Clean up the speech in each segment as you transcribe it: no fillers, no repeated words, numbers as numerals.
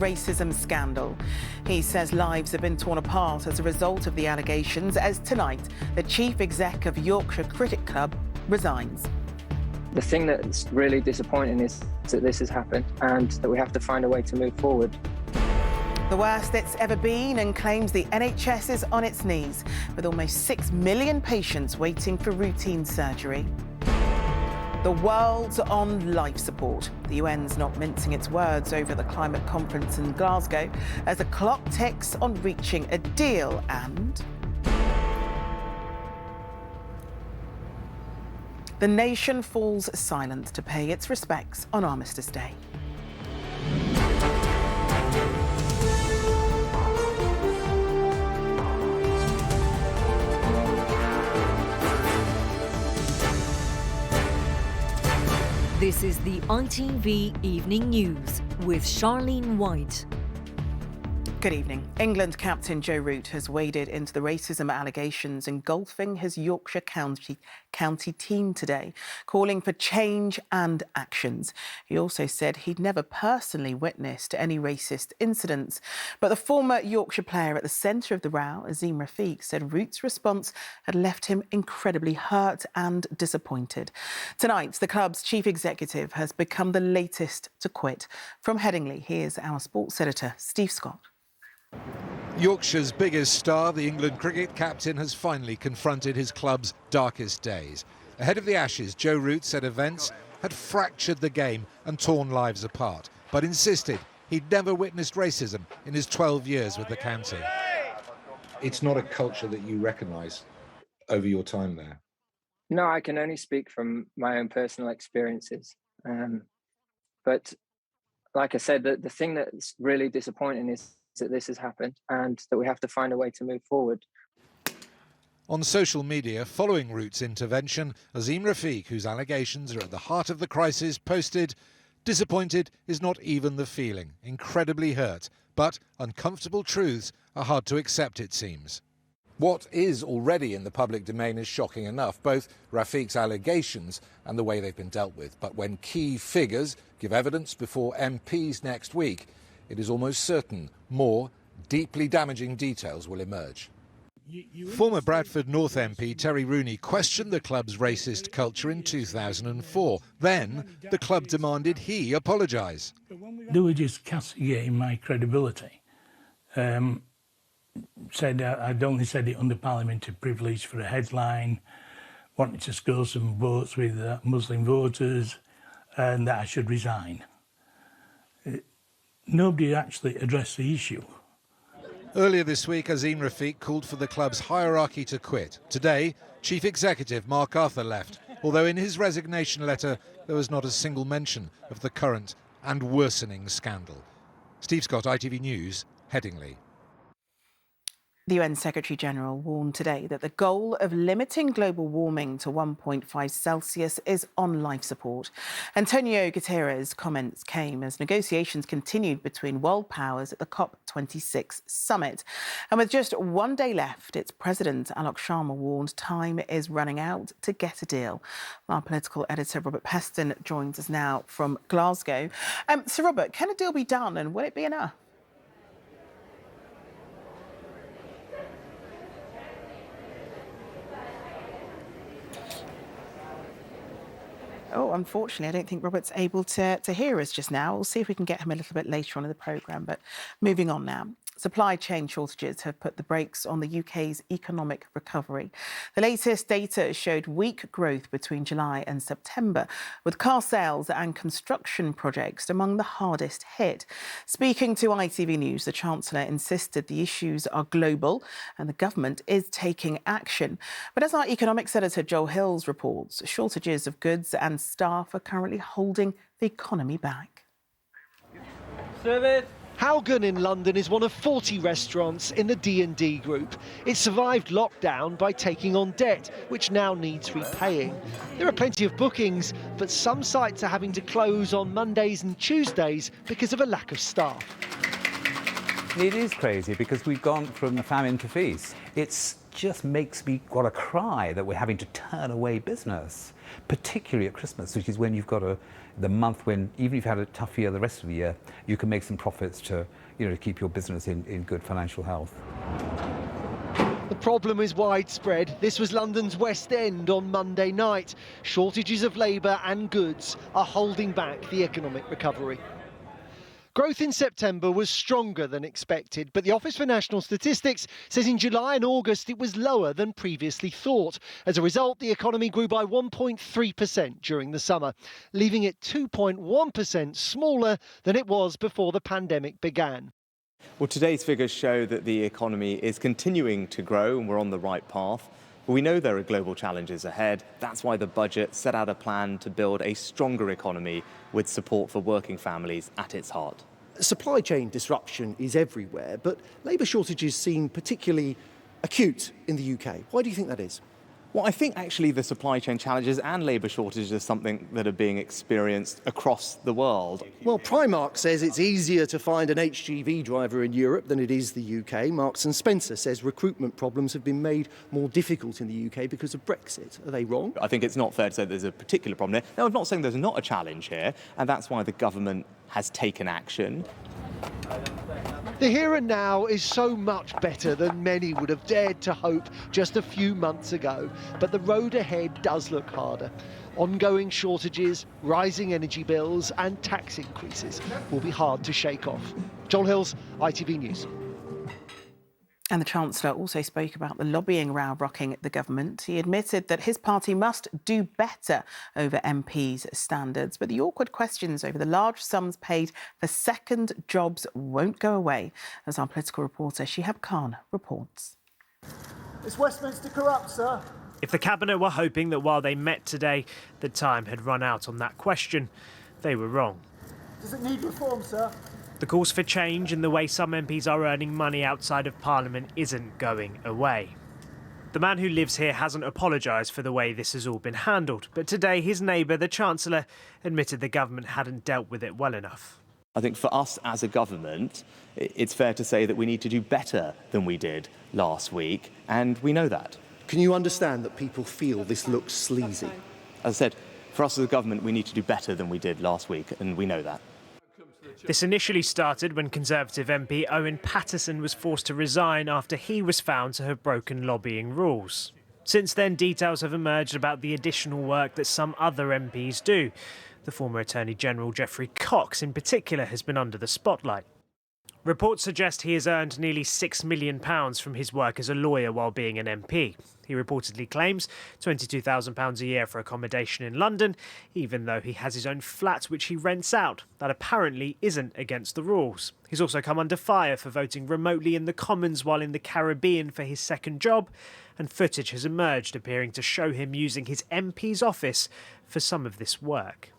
racism scandal. He says lives have been torn apart as a result of the allegations, as tonight the chief exec of Yorkshire Cricket Club resigns. The thing that's really disappointing is that this has happened and that we have to find a way to move forward. The worst it's ever been, and claims the NHS is on its knees, with almost 6 million patients waiting for routine surgery. The world's on life support. The UN's not mincing its words over the climate conference in Glasgow as the clock ticks on reaching a deal, and the nation falls silent to pay its respects on Armistice Day. This is the ITV Evening News with Charlene White. Good evening. England captain Joe Root has waded into the racism allegations engulfing his Yorkshire county team today, calling for change and actions. He also said he'd never personally witnessed any racist incidents. But the former Yorkshire player at the centre of the row, Azim Rafiq, said Root's response had left him incredibly hurt and disappointed. Tonight, the club's chief executive has become the latest to quit. From Headingley, here's our sports editor, Steve Scott. Yorkshire's biggest star, the England cricket captain, has finally confronted his club's darkest days. Ahead of the Ashes, Joe Root said events had fractured the game and torn lives apart, but insisted he'd never witnessed racism in his 12 years with the county. It's not a culture that you recognise over your time there. No, I can only speak from my own personal experiences. But like I said, the thing that's really disappointing is that this has happened and that we have to find a way to move forward. On social media, following Root's intervention, Azim Rafiq, whose allegations are at the heart of the crisis, posted, "Disappointed is not even the feeling, incredibly hurt, but uncomfortable truths are hard to accept, it seems." What is already in the public domain is shocking enough, both Rafiq's allegations and the way they've been dealt with. But when key figures give evidence before MPs next week, it is almost certain more deeply damaging details will emerge. Former Bradford North MP Terry Rooney questioned the club's racist culture in 2004. Then the club demanded he apologise. They were just castigating my credibility. Said I'd only said it under parliamentary privilege for a headline, wanted to score some votes with Muslim voters, and that I should resign. Nobody actually addressed the issue. Earlier this week, Azim Rafiq called for the club's hierarchy to quit. Today, Chief Executive Mark Arthur left, although in his resignation letter there was not a single mention of the current and worsening scandal. Steve Scott, ITV News, Headingley. The UN Secretary-General warned today that the goal of limiting global warming to 1.5 Celsius is on life support. Antonio Guterres' comments came as negotiations continued between world powers at the COP26 summit. And with just one day left, its president, Alok Sharma, warned time is running out to get a deal. Our political editor, Robert Peston, joins us now from Glasgow. So, Robert, can a deal be done, and will it be enough? Oh, unfortunately, I don't think Robert's able to hear us just now. We'll see if we can get him a little bit later on in the programme. But moving on now. Supply chain shortages have put the brakes on the UK's economic recovery. The latest data showed weak growth between July and September, with car sales and construction projects among the hardest hit. Speaking to ITV News, the Chancellor insisted the issues are global and the government is taking action. But as our economics editor Joel Hills reports, shortages of goods and staff are currently holding the economy back. Service. Howgan in London is one of 40 restaurants in the D&D group. It survived lockdown by taking on debt, which now needs repaying. There are plenty of bookings, but some sites are having to close on Mondays and Tuesdays because of a lack of staff. It is crazy because we've gone from famine to feast. It's just makes me want to cry that we're having to turn away business, particularly at Christmas, which is when you've got the month when, even if you've had a tough year the rest of the year, you can make some profits to, to keep your business in good financial health. The problem is widespread. This was London's West End on Monday night. Shortages of labour and goods are holding back the economic recovery. Growth in September was stronger than expected, but the Office for National Statistics says in July and August it was lower than previously thought. As a result, the economy grew by 1.3% during the summer, leaving it 2.1% smaller than it was before the pandemic began. Well, today's figures show that the economy is continuing to grow and we're on the right path. But we know there are global challenges ahead. That's why the budget set out a plan to build a stronger economy with support for working families at its heart. Supply chain disruption is everywhere, but labour shortages seem particularly acute in the UK. Why do you think that is? Well, I think actually the supply chain challenges and labour shortages are something that are being experienced across the world. Well, Primark says it's easier to find an HGV driver in Europe than it is the UK. Marks & Spencer says recruitment problems have been made more difficult in the UK because of Brexit. Are they wrong? I think it's not fair to say there's a particular problem here. No, I'm not saying there's not a challenge here, and that's why the government has taken action. The here and now is so much better than many would have dared to hope just a few months ago. But the road ahead does look harder. Ongoing shortages, rising energy bills and tax increases will be hard to shake off. Joel Hills, ITV News. And the Chancellor also spoke about the lobbying row rocking the government. He admitted that his party must do better over MPs' standards. But the awkward questions over the large sums paid for second jobs won't go away, as our political reporter Shihab Khan reports. Is Westminster corrupt, sir? If the Cabinet were hoping that while they met today, the time had run out on that question, they were wrong. Does it need reform, sir? The calls for change in the way some MPs are earning money outside of Parliament isn't going away. The man who lives here hasn't apologised for the way this has all been handled, but today his neighbour, the Chancellor, admitted the government hadn't dealt with it well enough. I think for us as a government, it's fair to say that we need to do better than we did last week, and we know that. Can you understand that people feel this looks sleazy? As I said, for us as a government, we need to do better than we did last week, and we know that. This initially started when Conservative MP Owen Paterson was forced to resign after he was found to have broken lobbying rules. Since then, details have emerged about the additional work that some other MPs do. The former Attorney General Geoffrey Cox, in particular, has been under the spotlight. Reports suggest he has earned nearly £6 million from his work as a lawyer while being an MP. He reportedly claims £22,000 a year for accommodation in London, even though he has his own flat which he rents out. That apparently isn't against the rules. He's also come under fire for voting remotely in the Commons while in the Caribbean for his second job, and footage has emerged appearing to show him using his MP's office for some of this work.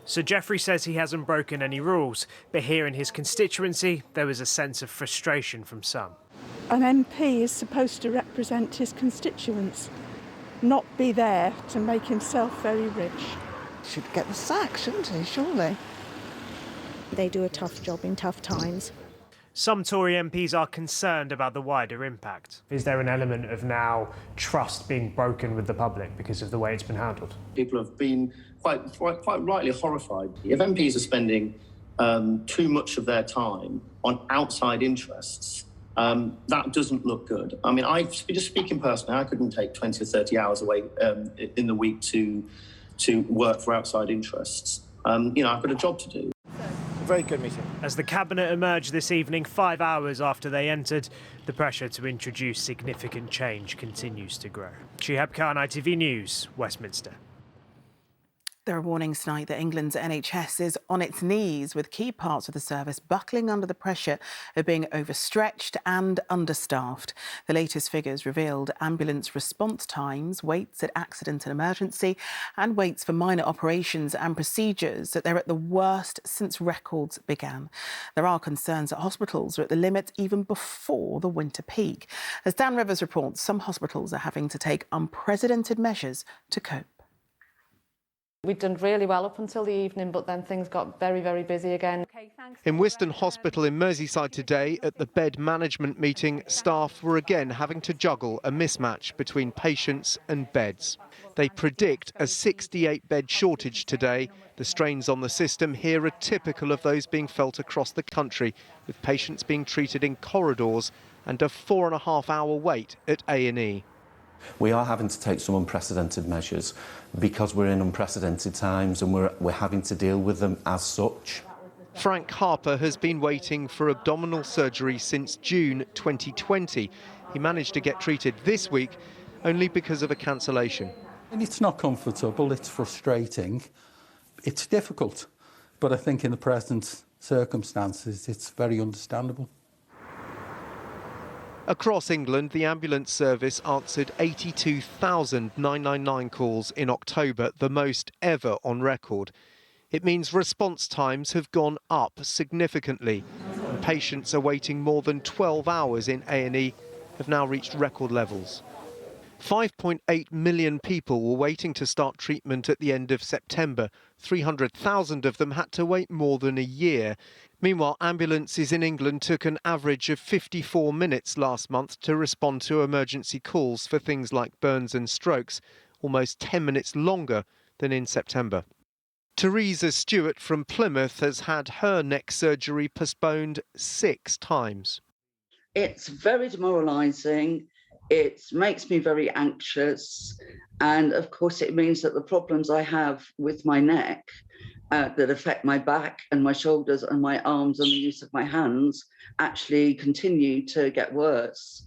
Sir Geoffrey says he hasn't broken any rules, but here in his constituency there was a sense of frustration from some. An MP is supposed to represent his constituents, not be there to make himself very rich. Should get the sack, shouldn't he, surely? They do a tough job in tough times. Some Tory MPs are concerned about the wider impact. Is there an element of now trust being broken with the public because of the way it's been handled? People have been quite rightly horrified. If MPs are spending too much of their time on outside interests, that doesn't look good. I mean, just speaking personally, I couldn't take 20 or 30 hours away in the week to work for outside interests. I've got a job to do. Very good meeting. As the Cabinet emerged this evening, 5 hours after they entered, the pressure to introduce significant change continues to grow. Shihab Khan, ITV News, Westminster. There are warnings tonight that England's NHS is on its knees, with key parts of the service buckling under the pressure of being overstretched and understaffed. The latest figures revealed ambulance response times, waits at accident and emergency, and waits for minor operations and procedures, that they're at the worst since records began. There are concerns that hospitals are at the limit even before the winter peak. As Dan Rivers reports, some hospitals are having to take unprecedented measures to cope. We'd done really well up until the evening, but then things got very, very busy again. In Wiston Hospital in Merseyside today, at the bed management meeting, staff were again having to juggle a mismatch between patients and beds. They predict a 68-bed shortage today. The strains on the system here are typical of those being felt across the country, with patients being treated in corridors and a 4.5-hour wait at A&E. We are having to take some unprecedented measures because we're in unprecedented times and we're having to deal with them as such. Frank Harper has been waiting for abdominal surgery since June 2020. He managed to get treated this week only because of a cancellation. And it's not comfortable, it's frustrating, it's difficult, but I think in the present circumstances it's very understandable. Across England, the ambulance service answered 82,000 999 calls in October, the most ever on record. It means response times have gone up significantly, and patients awaiting more than 12 hours in A&E have now reached record levels. 5.8 million people were waiting to start treatment at the end of September. 300,000 of them had to wait more than a year. Meanwhile, ambulances in England took an average of 54 minutes last month to respond to emergency calls for things like burns and strokes, almost 10 minutes longer than in September. Teresa Stewart from Plymouth has had her neck surgery postponed 6 times. It's very demoralising. It makes me very anxious. And of course, it means that the problems I have with my neck that affect my back and my shoulders and my arms and the use of my hands actually continue to get worse.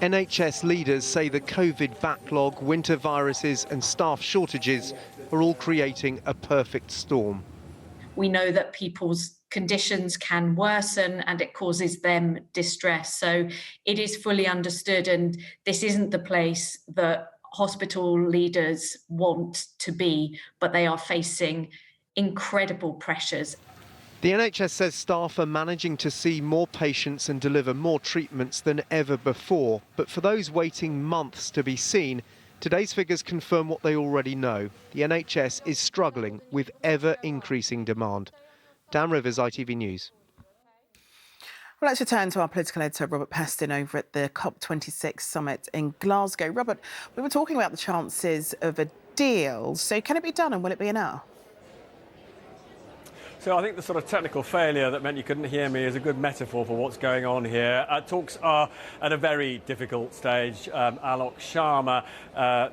NHS leaders say the COVID backlog, winter viruses and staff shortages are all creating a perfect storm. We know that people's conditions can worsen and it causes them distress. So it is fully understood, and this isn't the place that hospital leaders want to be, but they are facing incredible pressures. The NHS says staff are managing to see more patients and deliver more treatments than ever before. But for those waiting months to be seen, today's figures confirm what they already know. The NHS is struggling with ever-increasing demand. Dan Rivers, ITV News. Well, let's return to our political editor, Robert Peston, over at the COP26 summit in Glasgow. Robert, we were talking about the chances of a deal. So can it be done and will it be enough? So I think the sort of technical failure that meant you couldn't hear me is a good metaphor for what's going on here. Talks are at a very difficult stage. Alok Sharma,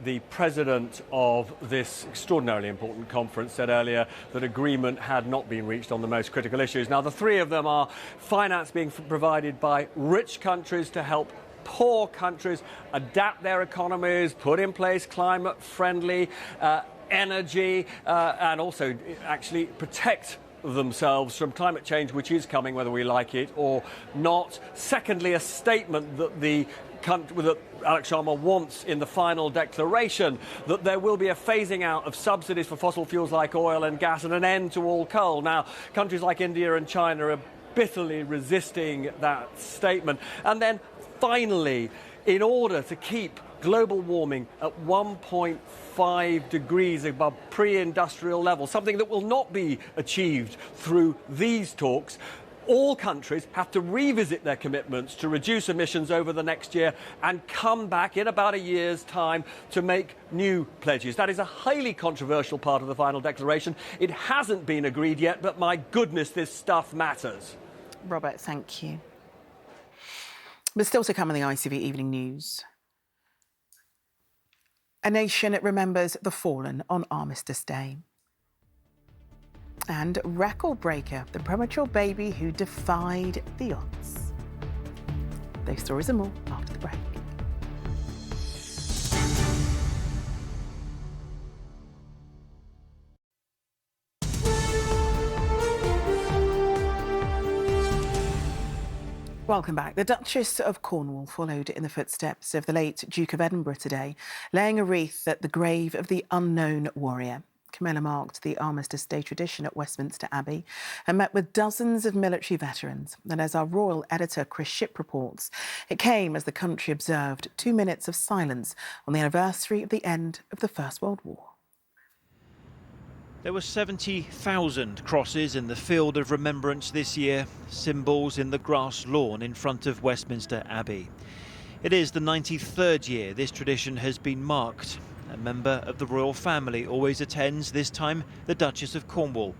the president of this extraordinarily important conference, said earlier that agreement had not been reached on the most critical issues. Now, the three of them are finance being provided by rich countries to help poor countries adapt their economies, put in place climate-friendly energy, and also actually protect themselves from climate change, which is coming whether we like it or not. Secondly, a statement that that Alok Sharma wants in the final declaration, that there will be a phasing out of subsidies for fossil fuels like oil and gas and an end to all coal. Now, countries like India and China are bitterly resisting that statement. And then finally, in order to keep global warming at 1.5 degrees above pre-industrial levels, something that will not be achieved through these talks, all countries have to revisit their commitments to reduce emissions over the next year and come back in about a year's time to make new pledges. That is a highly controversial part of the final declaration. It hasn't been agreed yet, but my goodness, this stuff matters. Robert, thank you. But still to come in the ITV Evening News. A nation remembers the fallen on Armistice Day. And record breaker, the premature baby who defied the odds. Those stories and more after the break. Welcome back. The Duchess of Cornwall followed in the footsteps of the late Duke of Edinburgh today, laying a wreath at the grave of the unknown warrior. Camilla marked the Armistice Day tradition at Westminster Abbey and met with dozens of military veterans. And as our royal editor Chris Shipp reports, it came as the country observed 2 minutes of silence on the anniversary of the end of the First World War. There were 70,000 crosses in the field of remembrance this year, symbols in the grass lawn in front of Westminster Abbey. It is the 93rd year this tradition has been marked. A member of the royal family always attends, this time the Duchess of Cornwall.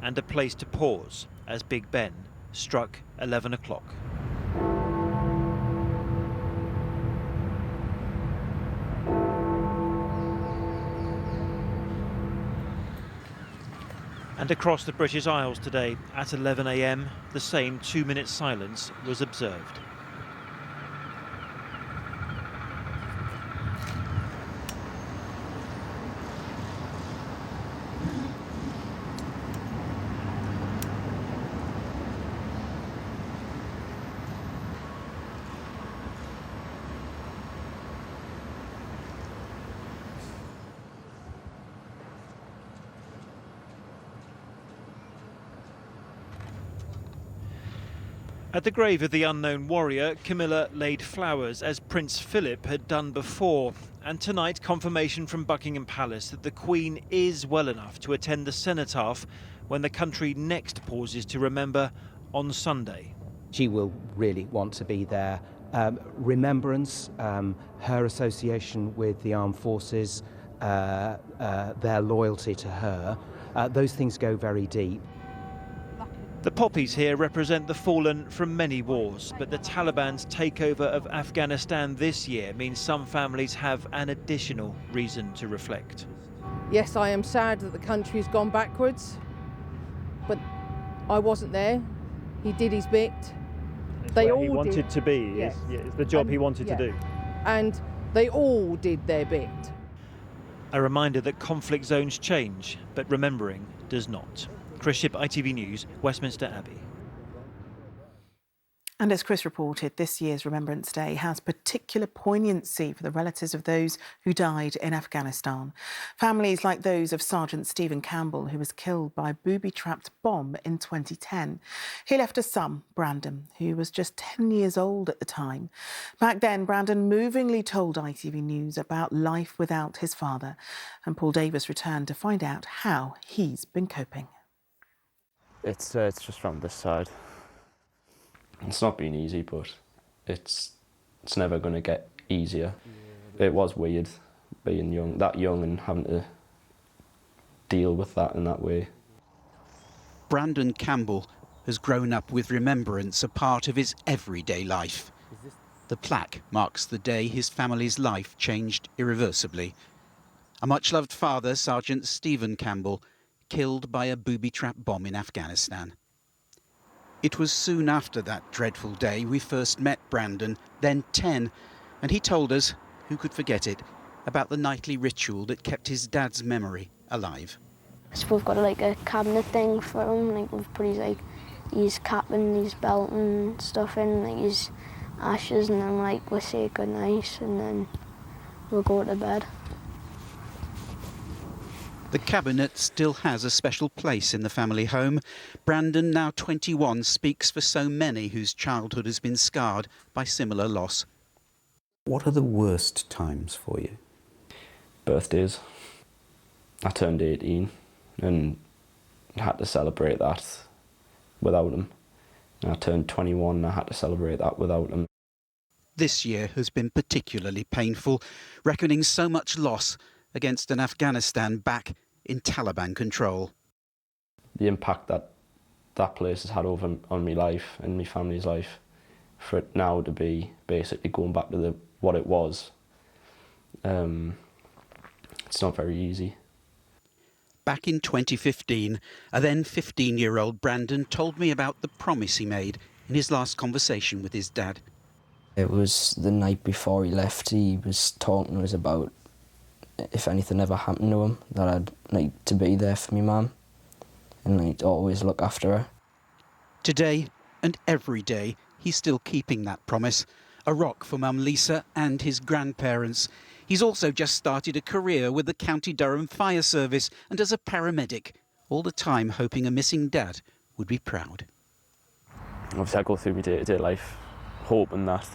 And a place to pause as Big Ben struck 11 o'clock. And across the British Isles today, at 11 a.m, the same 2-minute silence was observed. At the grave of the unknown warrior, Camilla laid flowers as Prince Philip had done before. And tonight, confirmation from Buckingham Palace that the Queen is well enough to attend the cenotaph when the country next pauses to remember on Sunday. She will really want to be there. Remembrance, her association with the armed forces, their loyalty to her, those things go very deep. The poppies here represent the fallen from many wars, but the Taliban's takeover of Afghanistan this year means some families have an additional reason to reflect. Yes, I am sad that the country's gone backwards, but I wasn't there. He did his bit. They all he wanted to be. Yes. It's the job he wanted to do. And they all did their bit. A reminder that conflict zones change, but remembering does not. Chris Shipp, ITV News, Westminster Abbey. And as Chris reported, this year's Remembrance Day has particular poignancy for the relatives of those who died in Afghanistan. Families like those of Sergeant Stephen Campbell, who was killed by a booby-trapped bomb in 2010. He left a son, Brandon, who was just 10 years old at the time. Back then, Brandon movingly told ITV News about life without his father. And Paul Davis returned to find out how he's been coping. It's just from this side. It's not been easy, but it's never going to get easier. It was weird being that young and having to deal with that in that way. Brandon Campbell has grown up with remembrance a part of his everyday life. The plaque marks the day his family's life changed irreversibly. A much-loved father, Sergeant Stephen Campbell, killed by a booby-trap bomb in Afghanistan. It was soon after that dreadful day we first met Brandon, then 10, and he told us, who could forget it, about the nightly ritual that kept his dad's memory alive. So we've got like a cabinet thing for him, like we've put his cap and his belt and stuff in, like his ashes, and then like we'll say goodnight and then we'll go to bed. The cabinet still has a special place in the family home. Brandon, now 21, speaks for so many whose childhood has been scarred by similar loss. What are the worst times for you? Birthdays. I turned 18 and had to celebrate that without him. And I turned 21 and I had to celebrate that without him. This year has been particularly painful, reckoning so much loss against an Afghanistan back in Taliban control. The impact that place has had on my life and my family's life, for it now to be basically going back to what it was, it's not very easy. Back in 2015, a then 15-year-old Brandon told me about the promise he made in his last conversation with his dad. It was the night before he left. He was talking to us about if anything ever happened to him, that I'd like to be there for me mum and like always look after her. Today and every day, he's still keeping that promise. A rock for Mum Lisa and his grandparents. He's also just started a career with the County Durham Fire Service and as a paramedic, all the time hoping a missing dad would be proud. Obviously I go through my day-to-day life hoping that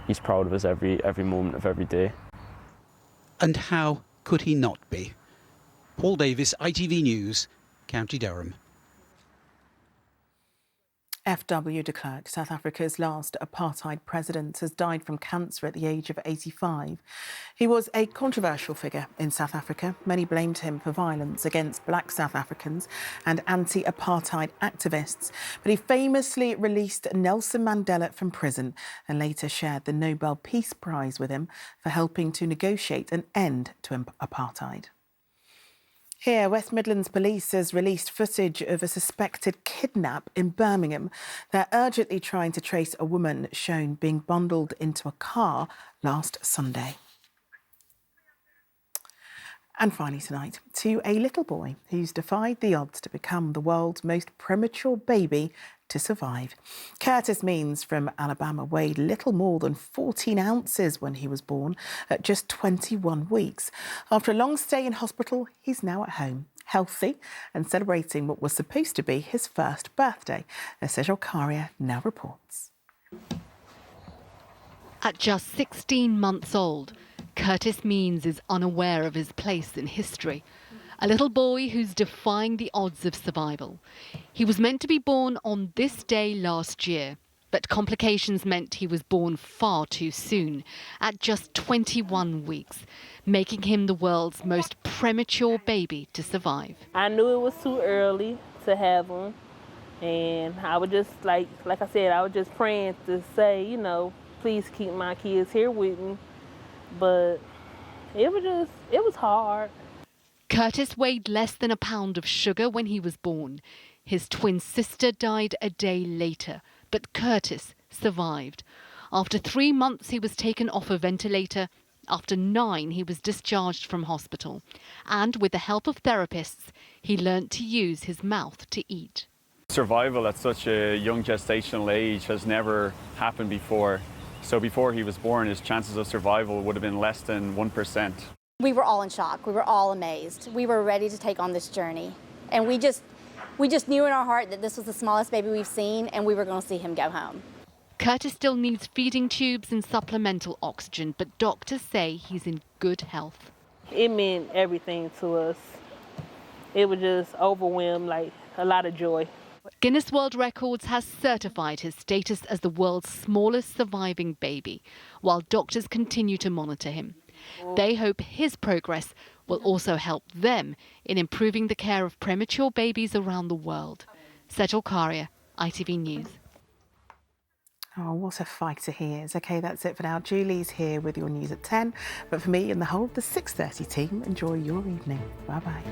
he's proud of us every moment of every day. And how could he not be? Paul Davis, ITV News, County Durham. F.W. de Klerk, South Africa's last apartheid president, has died from cancer at the age of 85. He was a controversial figure in South Africa. Many blamed him for violence against black South Africans and anti-apartheid activists. But he famously released Nelson Mandela from prison and later shared the Nobel Peace Prize with him for helping to negotiate an end to apartheid. Here, West Midlands Police has released footage of a suspected kidnap in Birmingham. They're urgently trying to trace a woman shown being bundled into a car last Sunday. And finally tonight, to a little boy who's defied the odds to become the world's most premature baby to survive. Curtis Means from Alabama weighed little more than 14 ounces when he was born at just 21 weeks. After a long stay in hospital, he's now at home, healthy and celebrating what was supposed to be his first birthday, as Sejal Karia now reports. At just 16 months old, Curtis Means is unaware of his place in history. A little boy who's defying the odds of survival. He was meant to be born on this day last year, but complications meant he was born far too soon, at just 21 weeks, making him the world's most premature baby to survive. I knew it was too early to have him, and I was just, like I said, I was just praying to say, you know, please keep my kids here with me, but it was hard. Curtis weighed less than a pound of sugar when he was born. His twin sister died a day later, but Curtis survived. After 3 months, he was taken off a ventilator. After 9, he was discharged from hospital. And with the help of therapists, he learnt to use his mouth to eat. Survival at such a young gestational age has never happened before. So before he was born, his chances of survival would have been less than 1%. We were all in shock. We were all amazed. We were ready to take on this journey. And we just knew in our heart that this was the smallest baby we've seen and we were going to see him go home. Curtis still needs feeding tubes and supplemental oxygen, but doctors say he's in good health. It meant everything to us. It was just overwhelmed, like a lot of joy. Guinness World Records has certified his status as the world's smallest surviving baby, while doctors continue to monitor him. They hope his progress will also help them in improving the care of premature babies around the world. Sejal Karia, ITV News. Oh, what a fighter he is. OK, that's it for now. Julie's here with your news at 10. But for me and the whole of the 6:30 team, enjoy your evening. Bye-bye.